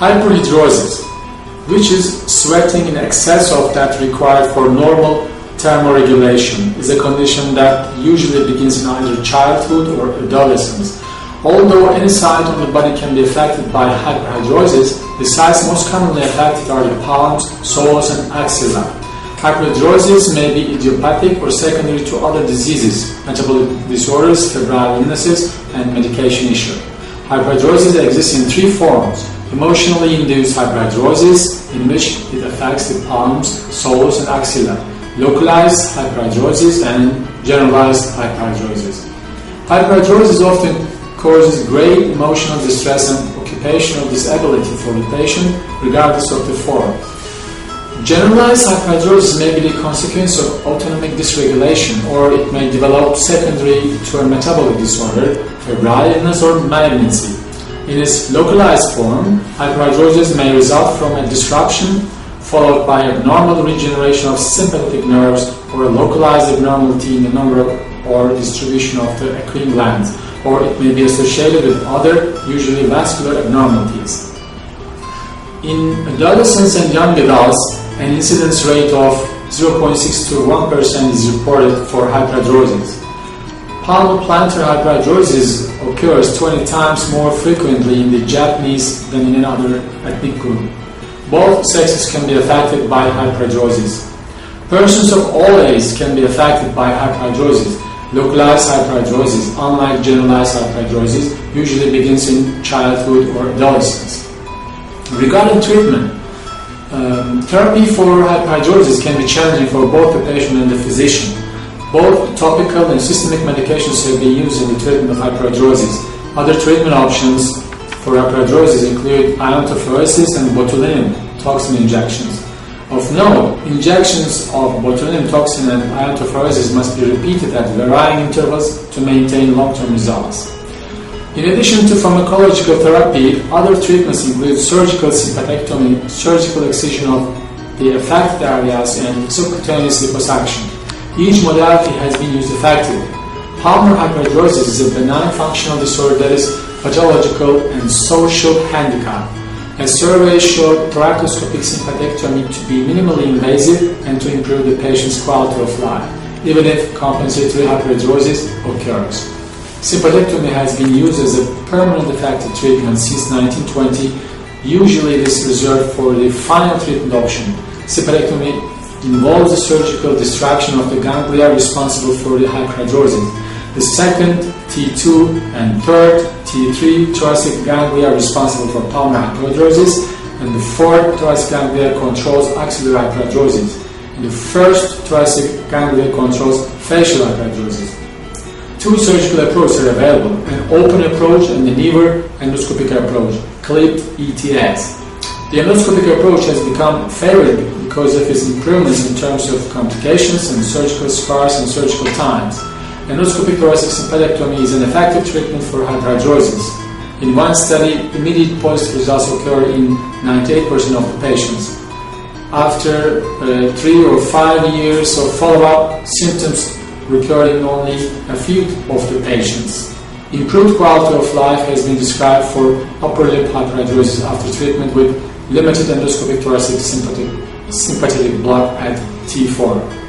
Hyperhidrosis, which is sweating in excess of that required for normal thermoregulation, is a condition that usually begins in either childhood or adolescence. Although any site on the body can be affected by hyperhidrosis, the sites most commonly affected are the palms, soles, and axilla. Hyperhidrosis may be idiopathic or secondary to other diseases, metabolic disorders, febrile illnesses, and medication issue. Hyperhidrosis exists in three forms: emotionally induced hyperhidrosis, in which it affects the palms, soles, and axilla; localized hyperhidrosis; and generalized hyperhidrosis. Hyperhidrosis often causes great emotional distress and occupational disability for the patient, regardless of the form. Generalized hyperhidrosis may be the consequence of autonomic dysregulation, or it may develop secondary to a metabolic disorder, febrile illness, or malignancy. In its localized form, hyperhidrosis may result from a disruption followed by abnormal regeneration of sympathetic nerves, or a localized abnormality in the number or distribution of the endocrine glands, or it may be associated with other, usually vascular abnormalities. In adolescents and young adults, an incidence rate of 0.6 to 1% is reported for hyperhidrosis. Palmoplantar hyperhidrosis occurs 20 times more frequently in the Japanese than in another ethnic group. Both sexes can be affected by hyperhidrosis. Persons of all ages can be affected by hyperhidrosis. Localized hyperhidrosis, unlike generalized hyperhidrosis, usually begins in childhood or adolescence. Regarding treatment, therapy for hyperhidrosis can be challenging for both the patient and the physician. Both topical and systemic medications have been used in the treatment of hyperhidrosis. Other treatment options for hyperhidrosis include iontophoresis and botulinum toxin injections. Of note, injections of botulinum toxin and iontophoresis must be repeated at varying intervals to maintain long-term results. In addition to pharmacological therapy, other treatments include surgical sympathectomy, surgical excision of the affected areas, and subcutaneous liposuction. Each modality has been used effectively. Palmar hyperhidrosis is a benign functional disorder that is pathological and social handicap. A survey showed thoracoscopic sympathectomy to be minimally invasive and to improve the patient's quality of life, even if compensatory hyperhidrosis occurs. Sympathectomy has been used as a permanent effective treatment since 1920. Usually it is reserved for the final treatment option. Sympathectomy involves the surgical distraction of the ganglia responsible for the hyperhidrosis. The second, T2, and third, T3 thoracic ganglia responsible for palmar hyperhidrosis, and the fourth thoracic ganglia controls axillary hyperhidrosis, and the first thoracic ganglia controls facial hyperhidrosis. Two surgical approaches are available: an open approach and a never endoscopic approach, clipped ETS. The endoscopic approach has become favored because of its improvements in terms of complications and surgical scars and surgical times. Endoscopic thoracic sympathectomy is an effective treatment for hyperhidrosis. In one study, immediate positive results occur in 98% of the patients. After 3 or 5 years of follow-up, symptoms recur in only a few of the patients. Improved quality of life has been described for upper lip hyperhidrosis after treatment with limited endoscopic thoracic sympathetic block at T4.